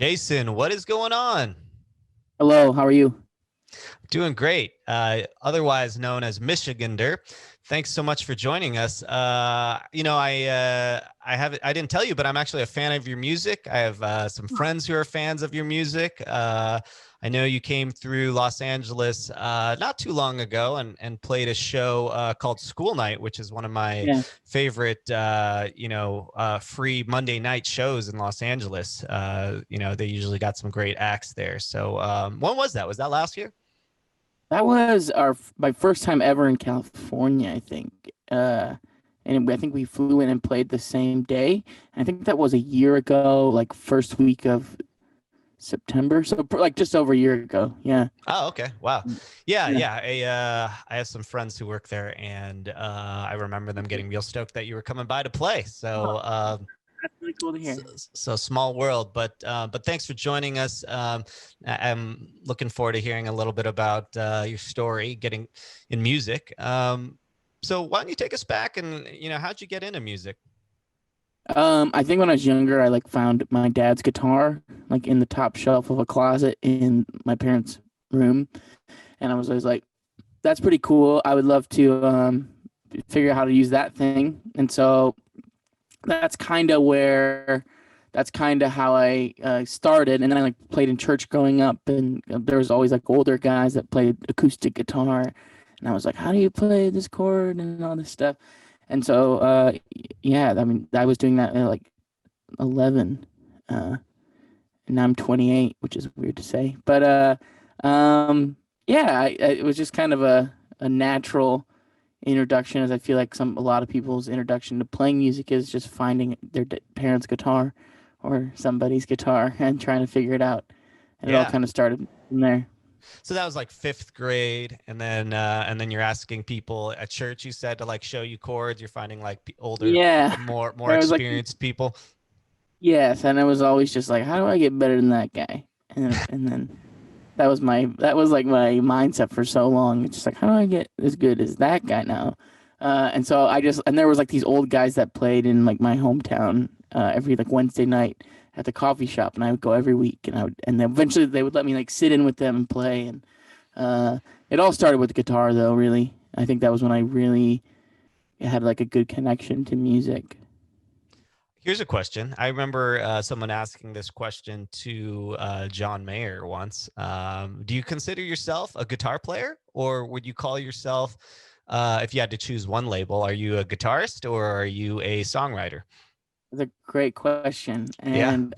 Jason, what is going on? Hello, how are you? Doing great. Otherwise known as Michigander. Thanks so much for joining us. I didn't tell you, but I'm actually a fan of your music. I have some friends who are fans of your music. I know you came through Los Angeles not too long ago and played a show called School Night, which is one of my Yeah. favorite, free Monday night shows in Los Angeles. They usually got some great acts there. So when was that? Was that last year? That was my first time ever in California, I think. And I think we flew in and played the same day. I think that was a year ago, like first week of September. So like just over a year ago. Yeah. Oh, okay. Wow. Yeah, Yeah. yeah. I have some friends who work there, and I remember them getting real stoked that you were coming by to play. So, Oh, that's really cool to so, hear. so small world, but thanks for joining us. I'm looking forward to hearing a little bit about your story, getting in music. So why don't you take us back and how'd you get into music? I think when I was younger, I like found my dad's guitar like in the top shelf of a closet in my parents' room, and I was always like, "That's pretty cool. I would love to figure out how to use that thing." And so that's kind of where that's kind of how I started. And then I like played in church growing up, and there was always like older guys that played acoustic guitar, and I was like, how do you play this chord and all this stuff? And so yeah, I mean, I was doing that at like 11, uh and now I'm 28, which is weird to say, but yeah, it was just kind of a natural introduction, as I feel like a lot of people's introduction to playing music is just finding their parents' guitar or somebody's guitar and trying to figure it out. And it all Yeah. kind of started from there. So that was like fifth grade, and then you're asking people at church. You said to like show you chords. You're finding like older, Yeah. more There was like, experienced people. yes, and it was always just like, how do I get better than that guy? And then that was like my mindset for so long. It's just like, how do I get as good as that guy now? And so and there was like these old guys that played in like my hometown every like Wednesday night at the coffee shop, and I would go every week, and then eventually they would let me like sit in with them and play. And uh, it all started with the guitar, though. Really, I think that was when I really had like a good connection to music. Here's a question. I remember someone asking this question to John Mayer once. Do you consider yourself a guitar player, or would you call yourself, if you had to choose one label, are you a guitarist or are you a songwriter? It's a great question, Yeah. and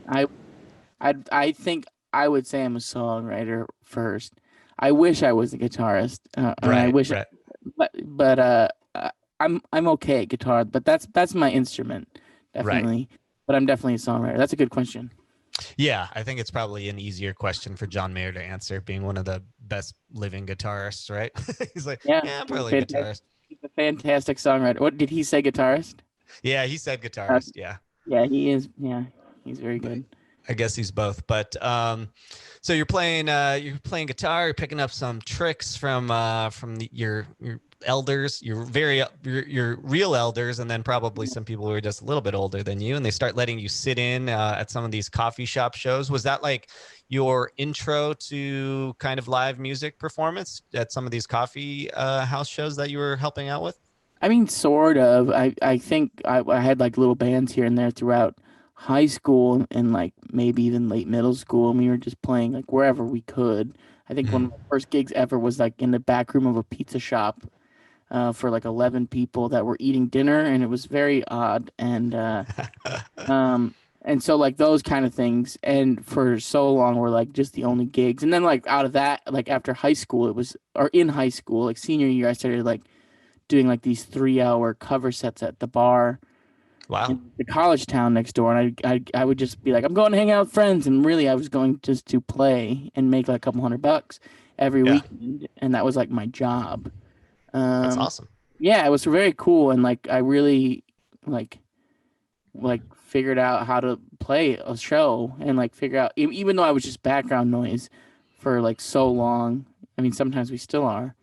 I think I would say I'm a songwriter first. I wish I was a guitarist, and I Right. wish, Right. I'm okay at guitar, but that's my instrument, Right. definitely. But I'm definitely a songwriter. That's a good question. Yeah, I think it's probably an easier question for John Mayer to answer, being one of the best living guitarists, right? He's like, Yeah, yeah, I'm probably a guitarist. he's a fantastic songwriter. What did he say? Guitarist? Yeah, he said Uh, guitarist. Yeah, yeah, he is. Yeah, he's very but good. I guess he's both. But so you're playing guitar, you're picking up some tricks from your elders, your real elders, and then probably some people who are just a little bit older than you, and they start letting you sit in at some of these coffee shop shows. Was that like your intro to kind of live music performance at some of these coffee house shows that you were helping out with? I mean, sort of. I think I had like little bands here and there throughout high school and like maybe even late middle school. And we were just playing like wherever we could. I think one of Mhm. my first gigs ever was like in the back room of a pizza shop for like 11 people that were eating dinner, and it was very odd. Um, and so like those kind of things. And for so long were like just the only gigs. And then like out of that, like after high school, or in high school, like senior year, I started like doing like these 3 hour cover sets at the bar Wow. in the college town next door, and I would just be like, I'm going to hang out with friends, and really I was going just to play and make like a couple $100 every Yeah, weekend, and that was like my job. that's Um, awesome. yeah, it was very cool, and like I really like figured out how to play a show and like figure out even though I was just background noise for like so long. I mean, sometimes we still are.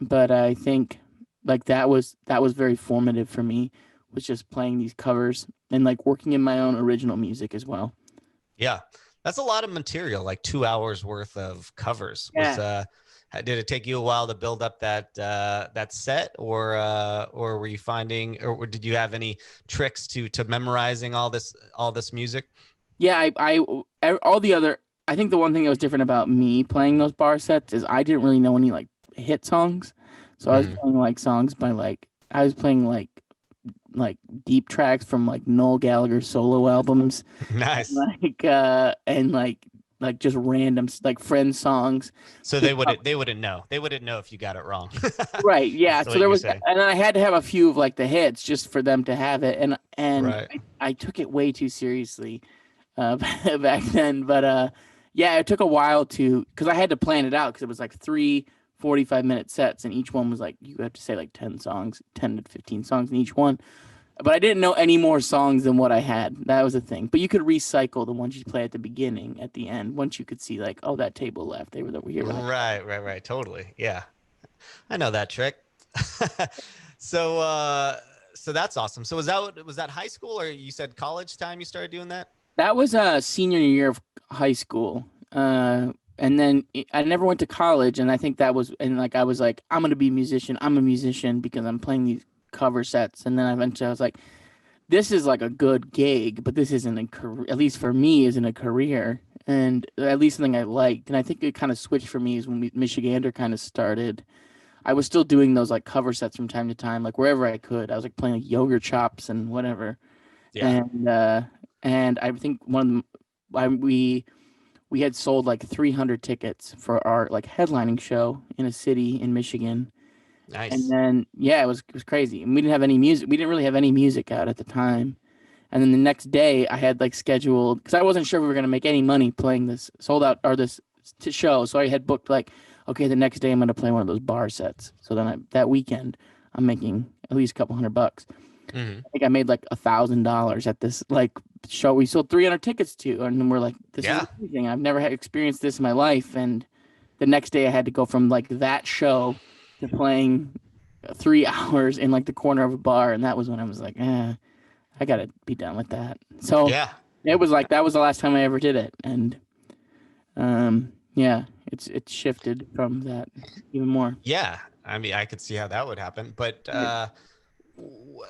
But I think like that was very formative for me, was just playing these covers and like working in my own original music as well. Yeah, that's a lot of material, like 2 hours worth of covers. Was Yeah. did it take you a while to build up that set, or were you finding, or did you have any tricks to memorizing all this music? Yeah, all the other. I think the one thing that was different about me playing those bar sets is I didn't really know any like hit songs, so I was Mhm. playing like songs by like I was playing like deep tracks from like Noel Gallagher solo albums, Nice. and like just random like friend songs. So With they wouldn't know if you got it wrong. right, yeah. That's So what there you're was, saying. and then I had to have a few of like the hits just for them to have it, and Right. I took it way too seriously back then. But yeah, it took a while to because I had to plan it out because it was like three 45-minute sets, and each one was like you have to say like 10 songs, 10 to 15 songs in each one. But I didn't know any more songs than what I had. That was the thing. But you could recycle the ones you play at the beginning, at the end. Once you could see like, oh, that table left. They were over here when I. Right. Totally. Yeah. I know that trick. So so that's awesome. So was that high school, or you said college time you started doing that? That was a senior year of high school. And then I never went to college, and I think that was and like I was like, I'm gonna be a musician. I'm a musician because I'm playing these cover sets. And then eventually I was like, this is like a good gig, but this isn't a career. At least for me, isn't a career. And at least something I liked. And I think it kind of switched for me is when Michigander kind of started. I was still doing those like cover sets from time to time, like wherever I could. I was like playing like yogurt chops and whatever. Yeah. And I think one of them, we had sold like 300 tickets for our like headlining show in a city in Michigan. And Nice. then yeah, it was crazy. And we didn't have any music. We didn't really have any music out at the time. And then the next day, I had like scheduled because I wasn't sure we were gonna make any money playing this sold out or this show. So I had booked like, okay, the next day I'm gonna play one of those bar sets. So then that weekend, I'm making at least a couple $100. Hmm. I think I made like $1,000 at this like show we sold 300 tickets to, and then we're like, this is Yeah. amazing. I've never had experienced this in my life. And the next day, I had to go from like that show to playing 3 hours in like the corner of a bar, and that was when I was like, I gotta be done with that. So Yeah. it was like that was the last time I ever did it, and yeah, it's shifted from that even more. Yeah. I mean, I could see how that would happen, but w-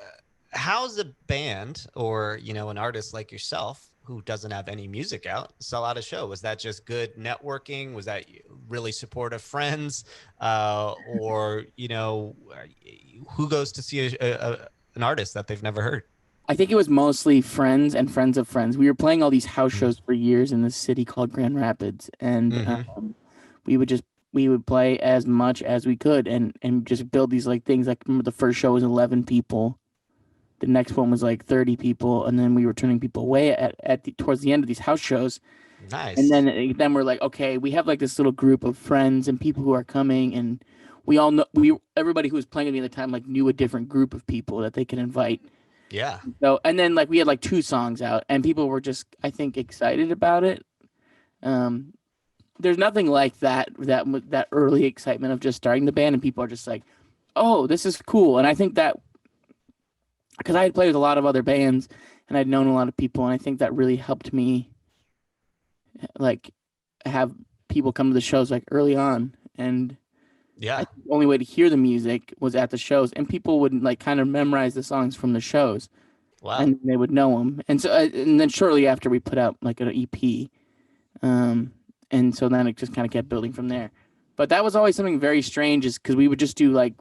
how's a band, or an artist like yourself who doesn't have any music out, sell out a show? Was that just good networking? Was that really supportive friends, or who goes to see an artist that they've never heard? I think it was mostly friends and friends of friends. We were playing all these house shows for years in this city called Grand Rapids, and Mm-hmm. we would just we would play as much as we could and just build these like things. Like remember the first show was 11 people, the next one was like 30 people, and then we were turning people away towards the end of these house shows. And Nice. then we're like, okay, we have like this little group of friends and people who are coming, and we all know everybody who was playing at me at the time like knew a different group of people that they could invite. Yeah. So and then like we had like two songs out, and people were just I think excited about it. Um, there's nothing like that early excitement of just starting the band, and people are just like, oh, this is cool. And I think that because I had played with a lot of other bands and I'd known a lot of people, and I think that really helped me like have people come to the shows like early on. And I Yeah. think the only way to hear the music was at the shows, and people would like kind of memorize the songs from the shows, Wow. and they would know them. And so, and then shortly after we put out like an EP, um, and so then it just kind of kept building from there. But that was always something very strange, is because we would just do like,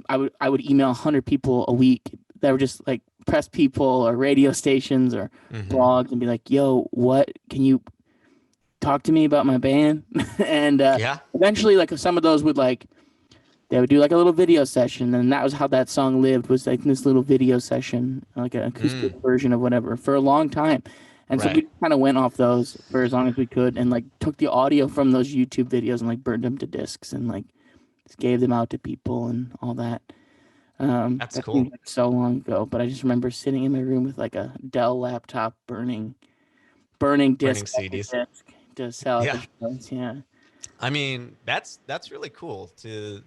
I would email 100 people a week that were just like press people or radio stations or Hmm. blogs and be like, "Yo, what can you talk to me about my band?" And Yeah. eventually, like some of those would like they would do like a little video session, and that was how that song lived, was like this little video session, like an acoustic Mm. version of whatever for a long time. And so Right. we kind of went off those for as long as we could, and like took the audio from those YouTube videos and like burned them to discs and like just gave them out to people and all that. That's That seems cool. like so long ago, but I just remember sitting in my room with like a Dell laptop burning Burning disc after CDs. disc to sell at Yeah. the shows. Yeah. I mean, that's really cool to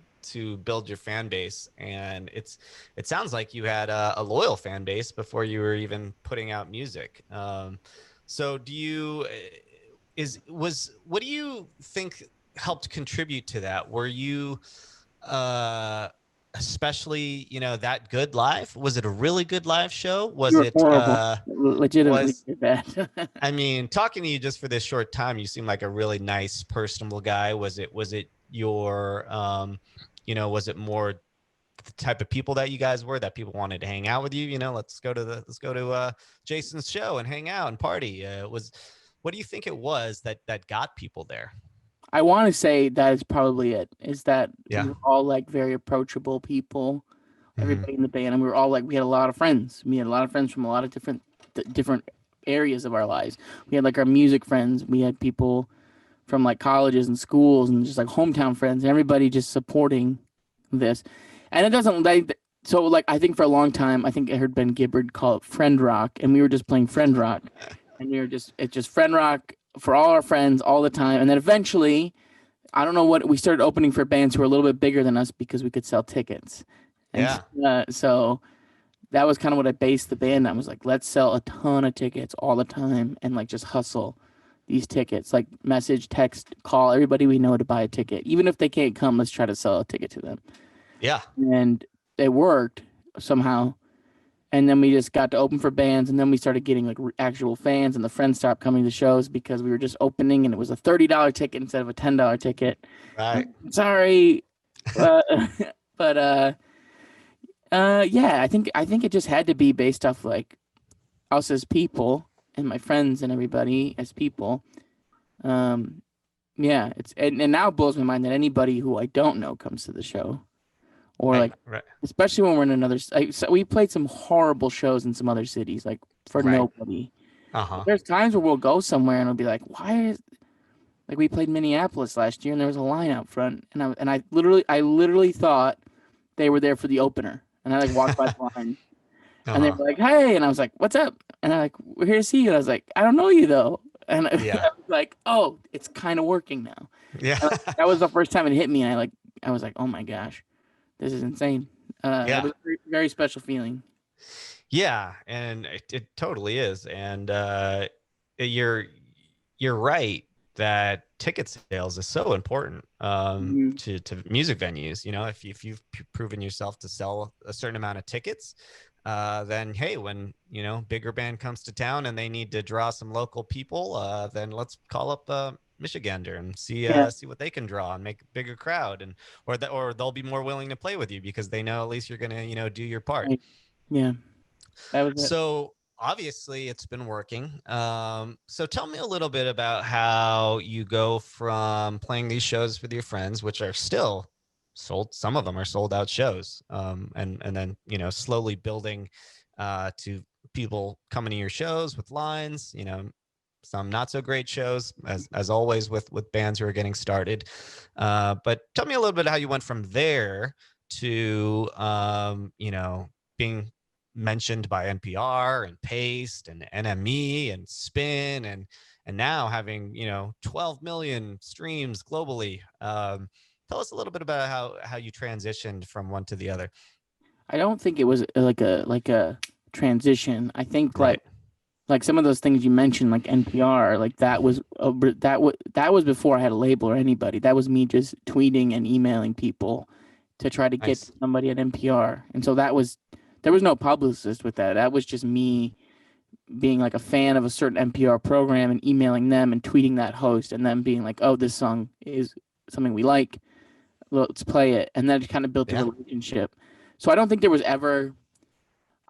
build your fan base, and it sounds like you had a loyal fan base before you were even putting out music. So do you what do you think helped contribute to that? Were you uh especially, that good live? Was it a really good live show? You Was were it horrible, legitimately was bad. I mean, talking to you just for this short time, you seem like a really nice, personable guy. Was it your was it more the type of people that you guys were, that people wanted to hang out with you? Let's go to Jason's show and hang out and party. Was What do you think it was that got people there? I want to say that is probably it. Is that we Yeah. were all like very approachable people, Hmm. everybody in the band, and we were all like we had a lot of friends. We had a lot of friends from a lot of different areas of our lives. We had like our music friends. We had people from like colleges and schools and just like hometown friends, and everybody just supporting this. And it doesn't like so like I think for a long time I think I heard Ben Gibbard call it friend rock, and we were just playing friend rock, and we were just it's just friend rock for all our friends all the time. And then eventually, I don't know what we started opening for bands who were a little bit bigger than us because we could sell tickets, and Yeah. so that was kind of what I based the band on. I was like, let's sell a ton of tickets all the time and like just hustle these tickets, like message, text, call everybody we know to buy a ticket. Even if they can't come, let's try to sell a ticket to them. Yeah. And it worked somehow. And then we just got to open for bands, and then we started getting like actual fans, and the friends stopped coming to shows because we were just opening, and it was a $30 ticket instead of a $10 ticket. Right. Sorry, uh, but yeah, I think it just had to be based off like us as people and my friends and everybody as people. Um, yeah, and now it blows my mind that anybody who I don't know comes to the show, or Right. like Right. especially when we're in another. So we played some horrible shows in some other cities, like for Right. nobody. Uh-huh. There's times where we'll go somewhere and we'll be like, why is like we played Minneapolis last year and there was a line out front, and I literally thought they were there for the opener, and I like walked by the line. And they Uh-huh. were like, "Hey," and I was like, "What's up?" And they're like, "We're here to see you." And I was like, "I don't know you though." And I Yeah. was like, "Oh, it's kind of working now." Yeah. And that was the first time it hit me, and I was like, "Oh my gosh, this is insane." It Yeah. was a very, very special feeling. Yeah, and it totally is. And you're you're right that ticket sales is so important Mhm. to music venues. If you've proven yourself to sell a certain amount of tickets, then hey, when bigger band comes to town and they need to draw some local people, then let's call up Michigander and Yeah, see what they can draw and make a bigger crowd, and or they'll be more willing to play with you because they know at least you're gonna do your part. right. Yeah, that was it. So obviously it's been working. So tell me a little bit about how you go from playing these shows with your friends, which are still sold. Some of them are sold out shows. And then, slowly building to people coming to your shows with lines, some not so great shows as always with bands who are getting started. But tell me a little bit how you went from there to, being mentioned by NPR and Paste and NME and Spin and now having 12 million streams globally. Tell us a little bit about how you transitioned from one to the other. I don't think it was like a transition. I think Right. like some of those things you mentioned, like NPR, like that was before I had a label or anybody. That was me just tweeting and emailing people to try to get Nice. somebody at NPR. And so there was no publicist with that. That was just me being like a fan of a certain NPR program and emailing them and tweeting that host and them being like, "Oh, this song is something we like. Let's play it." And then it kind of built a Yeah. relationship. So I don't think there was ever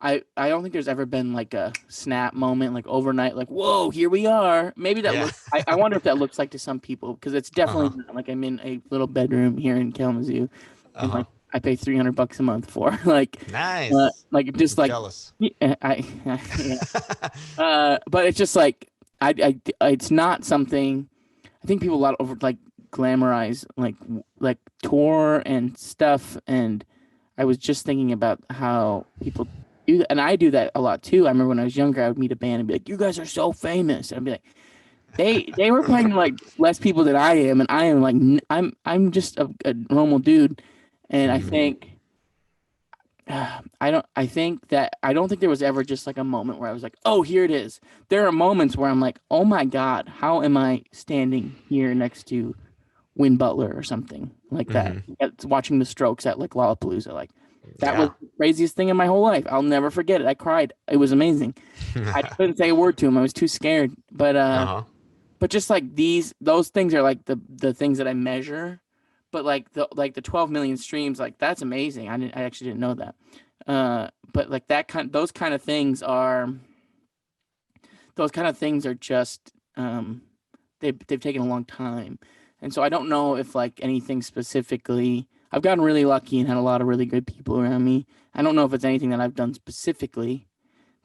I don't think there's ever been like a snap moment, like overnight, like, whoa, here we are. Maybe that Yeah. looks, I wonder if that looks like to some people, because it's definitely Uh-huh. not like I'm in a little bedroom here in Kalamazoo and Uh-huh. like I pay $300 a month for Nice. like I'm just like, jealous. yeah. But it's just like, it's not something, I think people a lot over like glamorize like tour and stuff. And I was just thinking about how people do that, and I do that a lot too. I remember when I was younger, I would meet a band and be like, "You guys are so famous," and I'd be like, "They were playing like less people than I am, and I am like I'm just a normal dude." And I Mhm. think I don't think there was ever just like a moment where I was like, oh, here it is. There are moments where I'm like, oh my God, how am I standing here next to Win Butler or something like that? Hmm. It's watching the Strokes at like Lollapalooza. Like that was Yeah. the craziest thing in my whole life. I'll never forget it. I cried. It was amazing. I couldn't say a word to him. I was too scared. Uh-huh. But just like those things are like the things that I measure. But like the 12 million streams, like that's amazing. I actually didn't know that. But like those kind of things are just they've taken a long time. And so I don't know if like anything specifically. I've gotten really lucky and had a lot of really good people around me. I don't know if it's anything that I've done specifically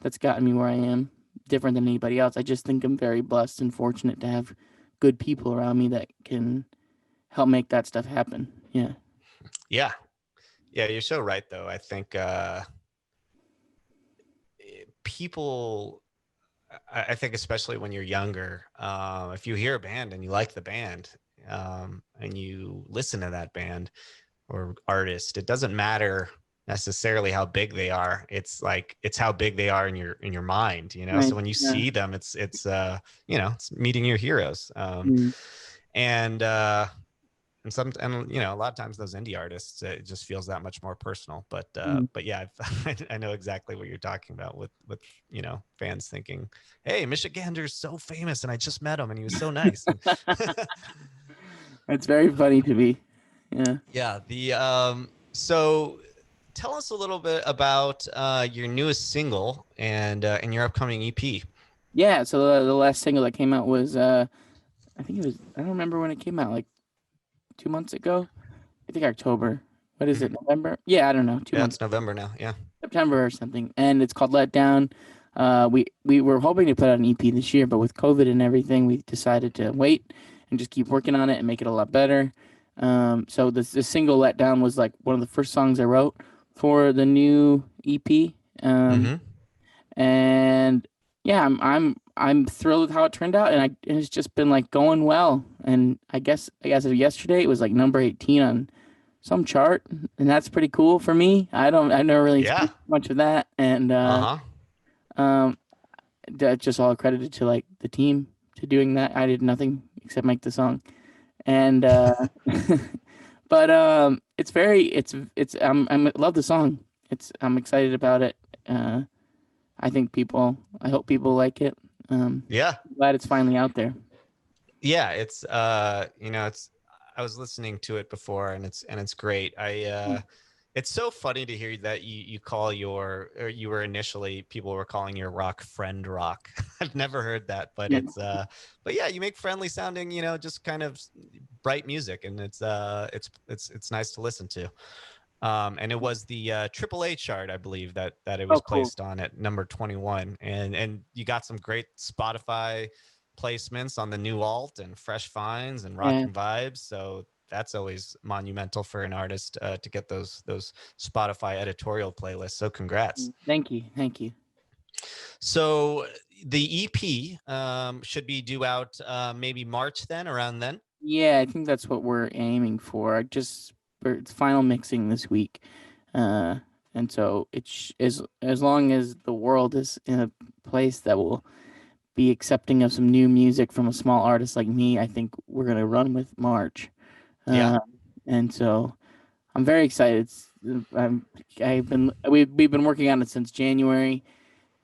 that's gotten me where I am, different than anybody else. I just think I'm very blessed and fortunate to have good people around me that can help make that stuff happen. Yeah. Yeah. Yeah, you're so right though. I think people I think especially when you're younger, if you hear a band and you like the band, and you listen to that band or artist, it doesn't matter necessarily how big they are. It's like it's how big they are in your mind, you know. So Right. when you Yeah. see them, you know, it's meeting your heroes. Mm. And and you know, a lot of times those indie artists, it just feels that much more personal. Mm. But yeah, I know exactly what you're talking about with you know, fans thinking, hey, Michigander's so famous and I just met him and he was so nice. And It's very funny to me. Yeah. yeah, the so tell us a little bit about your newest single and your upcoming EP. Yeah. So the last single that came out was I think it was I don't remember when it came out, like 2 months ago. I think October. What is it? Mhm. November? Yeah, I don't know. Two Yeah, months. it's November now. Yeah. September or something. And it's called Let Down. We were hoping to put out an EP this year, but with COVID and everything, we decided to wait and just keep working on it and make it a lot better. So the single Let Down was like one of the first songs I wrote for the new EP. Mm-hmm. And yeah, I'm thrilled with how it turned out, and it's just been like going well. And I guess of yesterday it was like number 18 on some chart, and that's pretty cool for me. I never really Yeah. experienced much of that, and Uh-huh. um, that's just all credited to like the team to doing that. I did nothing except make the song, and but it's I love the song. I'm excited about it. Uh, I hope people like it. Yeah. Glad it's finally out there. Yeah, it's you know, it's I was listening to it before and it's great. It's so funny to hear that you call your or you were initially people were calling your rock friend rock. I've never heard that, but Yeah. but yeah, you make friendly sounding, you know, just kind of bright music and it's nice to listen to. And it was the AAA chart, I believe, that it Oh, was cool. placed on at number 21, and you got some great Spotify placements on the new alt and Fresh Finds and Yeah. Rockin' Vibes. So that's always monumental for an artist to get those Spotify editorial playlists. So congrats. Thank you. Thank you. So the EP should be due out maybe March then, around then. Yeah, I think that's what we're aiming for. It's final mixing this week, uh, and so as long as the world is in a place that will be accepting of some new music from a small artist like me, I think we're gonna run with March. Yeah. Uh, and so I'm very excited. We've been working on it since January,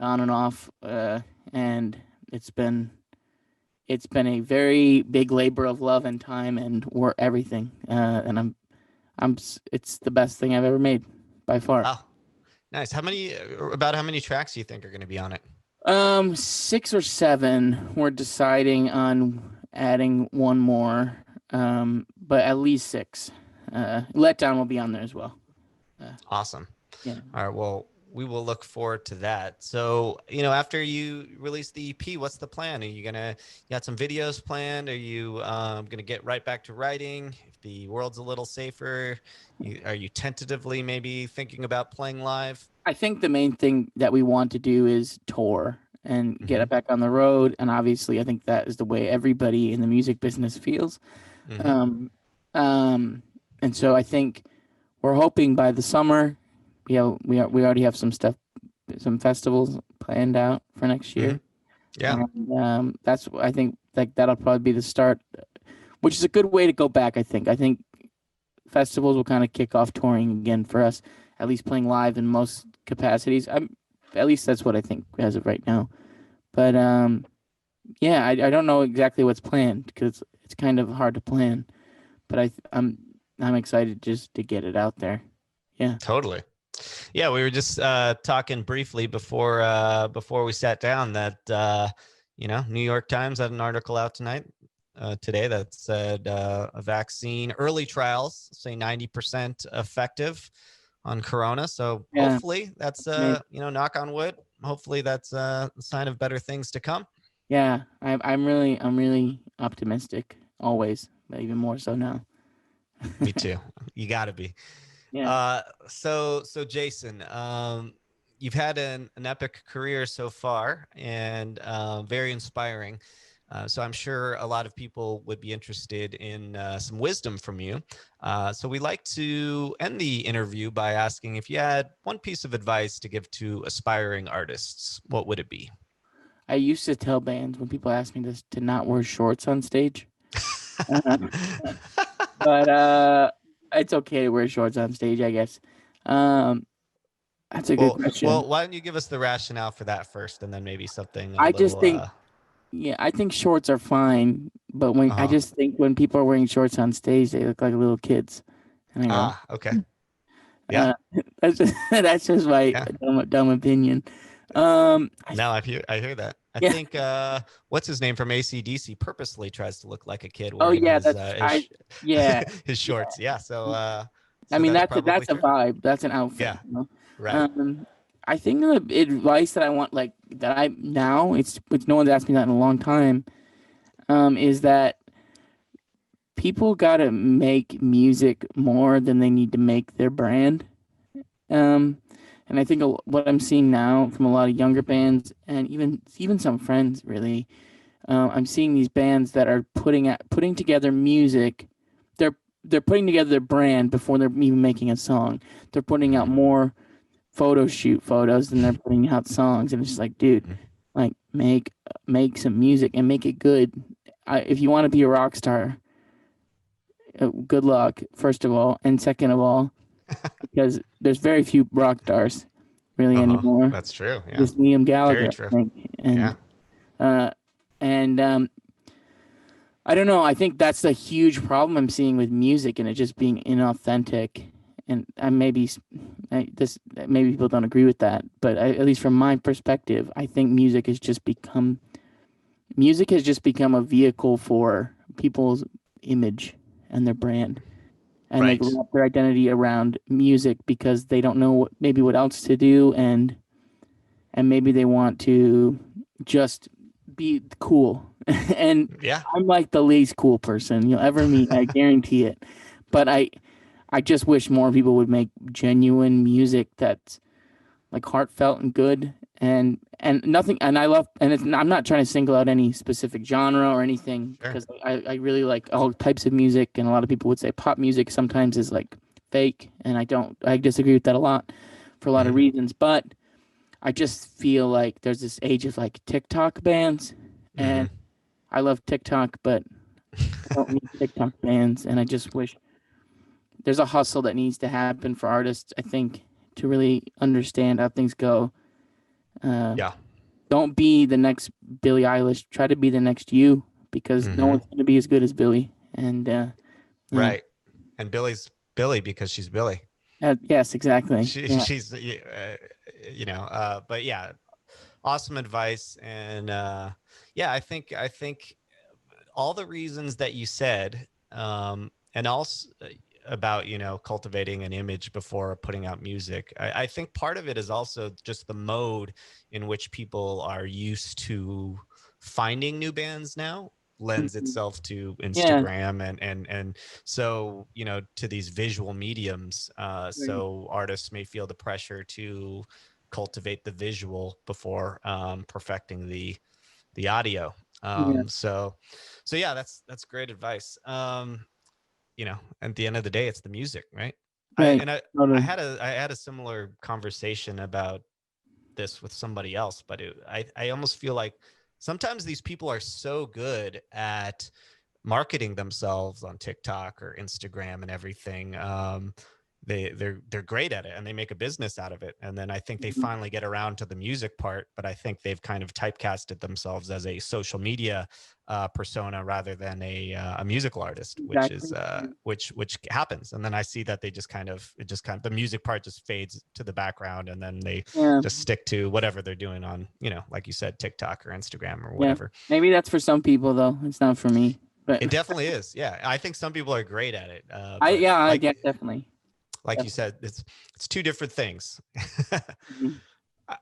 on and off, and it's been it's been a very big labor of love and time and work everything. And it's the best thing I've ever made by far. Oh, nice. About how many tracks do you think are going to be on it? 6 or 7. We're deciding on adding one more, but at least 6. Letdown will be on there as well. Awesome. Yeah. All right. Well, we will look forward to that. So, you know, after you release the EP, what's the plan? You got some videos planned? Are you gonna get right back to writing? If the world's a little safer, are you tentatively maybe thinking about playing live? I think the main thing that we want to do is tour and get Mm-hmm. it back on the road. And obviously, I think that is the way everybody in the music business feels. Mm-hmm. Um, and so I think we're hoping by the summer, we already have some stuff, some festivals planned out for next year. Yeah. And that's, I think, like that'll probably be the start, which is a good way to go back. I think festivals will kind of kick off touring again for us, at least playing live in most capacities. At least that's what I think as of right now. But yeah, I don't know exactly what's planned because it's kind of hard to plan. But I'm excited just to get it out there. Yeah. Totally. Yeah, we were just talking briefly before we sat down that New York Times had an article out today that said a vaccine early trials say 90% effective on corona. So Yeah. hopefully that's knock on wood. Hopefully that's a sign of better things to come. Yeah, I'm really optimistic always, but even more so now. Me too. You got to be. Yeah. So Jason, you've had an epic career so far and very inspiring. So I'm sure a lot of people would be interested in some wisdom from you. So we like to end the interview by asking if you had one piece of advice to give to aspiring artists, what would it be? I used to tell bands when people ask me this to not wear shorts on stage. Uh, but it's okay to wear shorts on stage, I guess. That's a good question. Well, why don't you give us the rationale for that first, and then maybe something I just think, yeah, I think shorts are fine, but I just think when people are wearing shorts on stage, they look like little kids. And I go, okay. Yeah. That's just my dumb opinion. No, I hear that. I Yeah. think what's his name from AC/DC purposely tries to look like a kid Oh wearing yeah, his shorts. Yeah. So I mean that's a true. vibe. That's an outfit. Yeah. You know? Right. I think the advice that I want, like that I now it's no one's asked me that in a long time, is that people gotta make music more than they need to make their brand. And I think what I'm seeing now from a lot of younger bands and even some friends really, I'm seeing these bands that are putting together music. They're putting together their brand before they're even making a song. They're putting out more photo shoot photos than they're putting out songs, and it's just like, dude, like make some music and make it good. If you want to be a rock star, good luck, first of all, and second of all, because there's very few rock stars really anymore. That's true. Yeah. Just Liam Gallagher, Very true. I think. And I don't know. I think that's the huge problem I'm seeing with music, and it just being inauthentic. And maybe people don't agree with that, but at least from my perspective, I think music has just become a vehicle for people's image and their brand, and they wrap their identity around music because they don't know what else to do, and maybe they want to just be cool. And yeah, I'm like the least cool person you'll ever meet. I guarantee it. But I just wish more people would make genuine music that's like heartfelt and good, and nothing. And I love, and I'm not trying to single out any specific genre or anything, because I really like all types of music, and a lot of people would say pop music sometimes is like fake, and I disagree with that a lot for a lot of reasons. But I just feel like there's this age of like TikTok bands, and I love TikTok, but I don't need TikTok bands, and I just wish there's a hustle that needs to happen for artists, I think, to really understand how things go. Don't be the next Billie Eilish. Try to be the next you, because no one's going to be as good as Billie. And right. And Billy's Billy because she's Billy. Yes, exactly. She's but yeah, awesome advice. And I think all the reasons that you said, and also about cultivating an image before putting out music, I think part of it is also just the mode in which people are used to finding new bands now lends itself to Instagram and so to these visual mediums, so artists may feel the pressure to cultivate the visual before perfecting the audio. So yeah, that's great advice. At the end of the day, it's the music, right? Right. I Totally. had a similar conversation about this with somebody else, but I almost feel like sometimes these people are so good at marketing themselves on TikTok or Instagram and everything. They're great at it and they make a business out of it. And then I think they Mhm. finally get around to the music part, but I think they've kind of typecasted themselves as a social media persona rather than a musical artist, which is Exactly. which happens. And then I see that they just kind of the music part just fades to the background, and then they Yeah. just stick to whatever they're doing on, like you said, TikTok or Instagram or Yeah. whatever. Maybe that's for some people though. It's not for me. But It definitely is. Yeah, I think some people are great at it, I but yeah, yeah, definitely. like you Definitely. said, it's two different things. Mhm.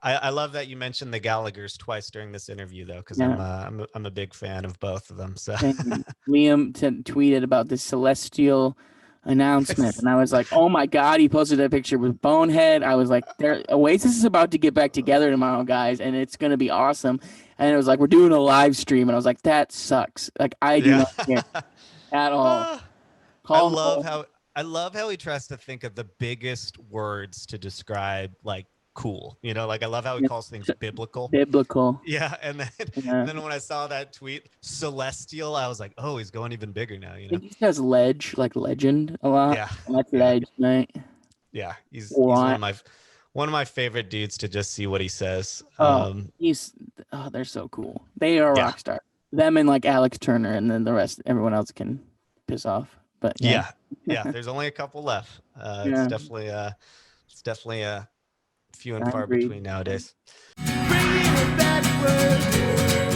I love that you mentioned the Gallaghers twice during this interview, though, because Yeah. I'm a big fan of both of them. So And Liam tweeted about this celestial announcement, and I was like, "Oh my god!" He posted that picture with Bonehead. I was like, "There, Oasis is about to get back together tomorrow, guys, and it's gonna be awesome." And it was like, "We're doing a live stream," and I was like, "That sucks. Like, I do yeah. not care at all. Ah, I Call love no how I love how he tries to think of the biggest words to describe like cool. Like I love how he calls things biblical. biblical." Yeah, and then Yeah. when I saw that tweet, celestial, I was like, oh, he's going even bigger now. I think he says ledge, like legend, a lot. Yeah, That's yeah, ledge, right? yeah. He's What? one of my favorite dudes to just see what he says. Oh, they're so cool. They are a Yeah, rock star. Them and like Alex Turner, and then the rest, everyone else can piss off. But yeah, yeah, yeah. There's only a couple left. yeah, It's definitely a few and I far agree. between nowadays. Bringing it backward.